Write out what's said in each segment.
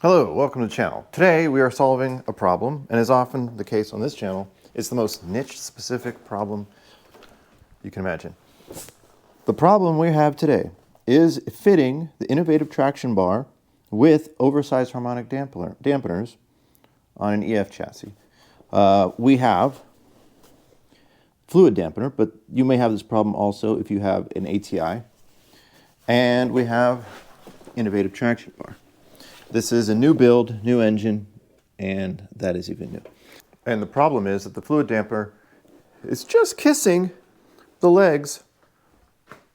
Hello, welcome to the channel. Today we are solving a problem, and as often the case on this channel, it's the most niche-specific problem you can imagine. The problem we have today is fitting the innovative traction bar with oversized harmonic dampeners on an EF chassis. We have fluid dampener, but you may have this problem also if you have an ATI. And we have innovative traction bar. This is a new build, new engine, and that is even new. And the problem is that the fluid damper is just kissing the legs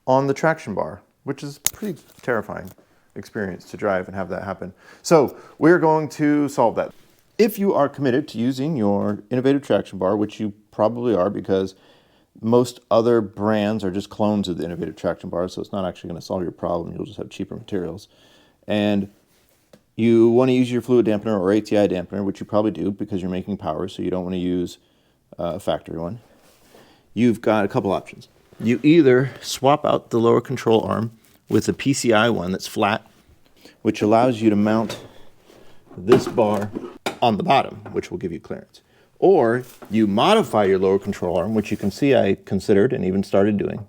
on the traction bar, which is a pretty terrifying experience to drive and have that happen. So we're going to solve that. If you are committed to using your innovative traction bar, which you probably are because most other brands are just clones of the innovative traction bar, so it's not actually going to solve your problem. You'll just have cheaper materials. And you want to use your fluid dampener or ATI dampener, which you probably do because you're making power, so you don't want to use a factory one. You've got a couple options. You either swap out the lower control arm with a PCI one that's flat, which allows you to mount this bar on the bottom, which will give you clearance. Or you modify your lower control arm, which you can see I considered and even started doing,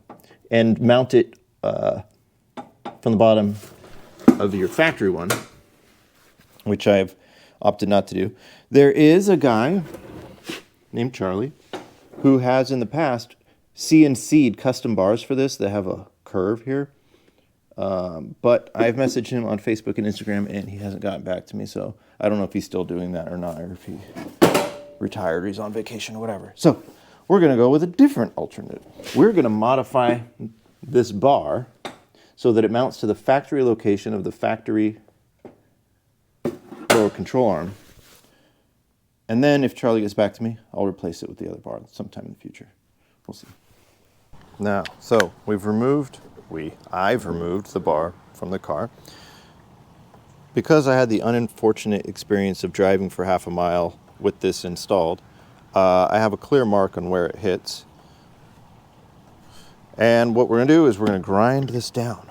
and mount it from the bottom of your factory one, which I've opted not to do. There is a guy named Charlie who has in the past CNC'd custom bars for this that have a curve here. But I've messaged him on Facebook and Instagram and he hasn't gotten back to me, so I don't know if he's still doing that or not, or if he retired or he's on vacation or whatever. So we're going to go with a different alternative. We're going to modify this bar so that it mounts to the factory location of the factory lower control arm. And then if Charlie gets back to me, I'll replace it with the other bar sometime in the future. We'll see. Now, so I've removed the bar from the car. Because I had the unfortunate experience of driving for half a mile with this installed, I have a clear mark on where it hits. And what we're going to do is we're going to grind this down.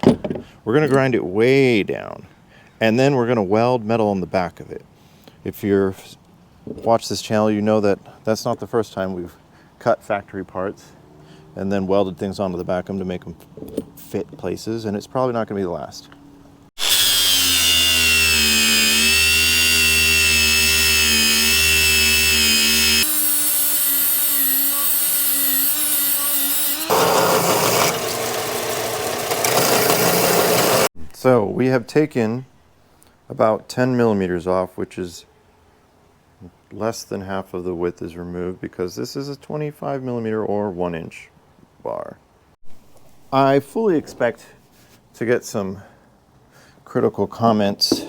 We're going to grind it way down. And then we're going to weld metal on the back of it. If you've watched this channel, you know that that's not the first time we've cut factory parts and then welded things onto the back of them to make them fit places, and it's probably not going to be the last. So we have taken about 10 millimeters off, which is less than half of the width is removed because this is a 25 millimeter or 1 inch bar. I fully expect to get some critical comments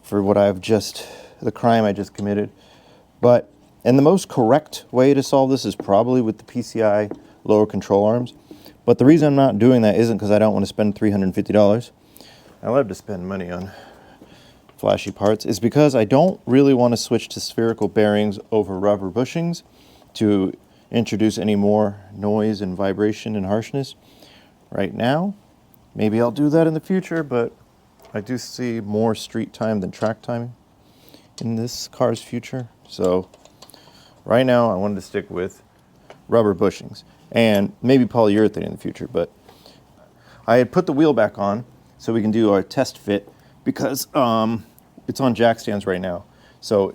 for the crime I just committed, and the most correct way to solve this is probably with the PCI lower control arms. But the reason I'm not doing that isn't because I don't want to spend $350. I love to spend money on flashy parts, is because I don't really want to switch to spherical bearings over rubber bushings to introduce any more noise and vibration and harshness right now. Maybe I'll do that in the future, but I do see more street time than track time in this car's future. So right now I wanted to stick with rubber bushings and maybe polyurethane in the future, but I had put the wheel back on so we can do our test fit because it's on jack stands right now. So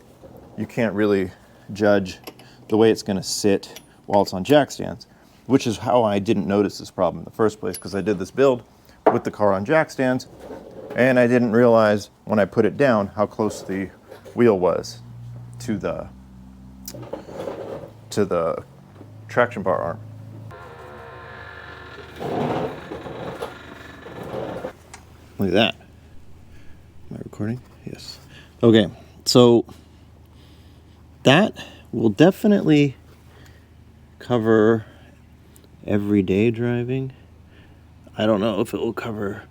you can't really judge the way it's going to sit while it's on jack stands, which is how I didn't notice this problem in the first place, because I did this build with the car on jack stands and I didn't realize when I put it down how close the wheel was to the traction bar arm. Look at that. Am I recording? Yes. Okay, so that will definitely cover everyday driving. I don't know if it will cover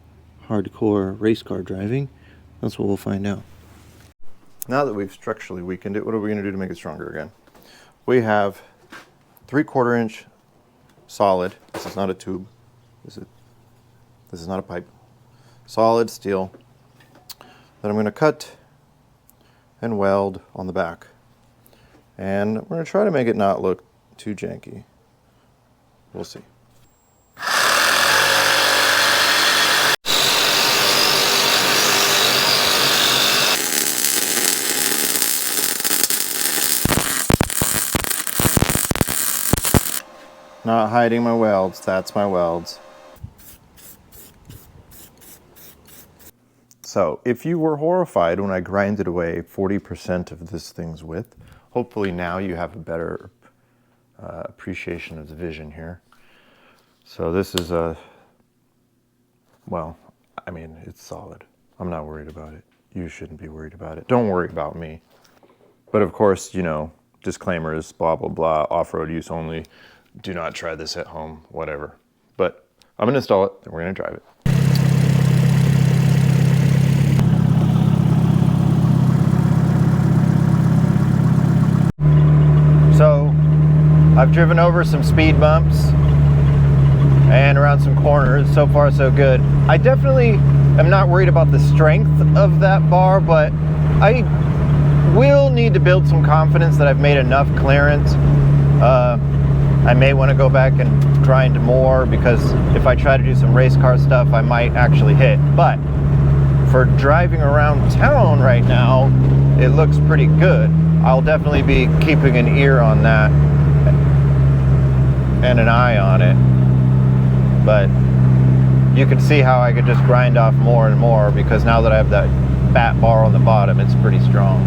hardcore race car driving. That's what we'll find out. Now that we've structurally weakened it, what are we going to do to make it stronger again? We have 3/4 inch solid. This is not a tube. This is not a pipe. Solid steel that I'm going to cut and weld on the back. And we're going to try to make it not look too janky. We'll see. Not hiding my welds, that's my welds. So, if you were horrified when I grinded away 40% of this thing's width, hopefully now you have a better appreciation of the vision here. So this is well, I mean, it's solid. I'm not worried about it. You shouldn't be worried about it. Don't worry about me. But of course, you know, disclaimers, blah, blah, blah, off-road use only. Do not try this at home, whatever. But I'm gonna install it and we're gonna drive it. So I've driven over some speed bumps and around some corners. So far so good. I definitely am not worried about the strength of that bar, but I will need to build some confidence that I've made enough clearance. I may want to go back and grind more, because if I try to do some race car stuff, I might actually hit. But for driving around town right now, it looks pretty good. I'll definitely be keeping an ear on that and an eye on it. But you can see how I could just grind off more and more, because now that I have that fat bar on the bottom, it's pretty strong.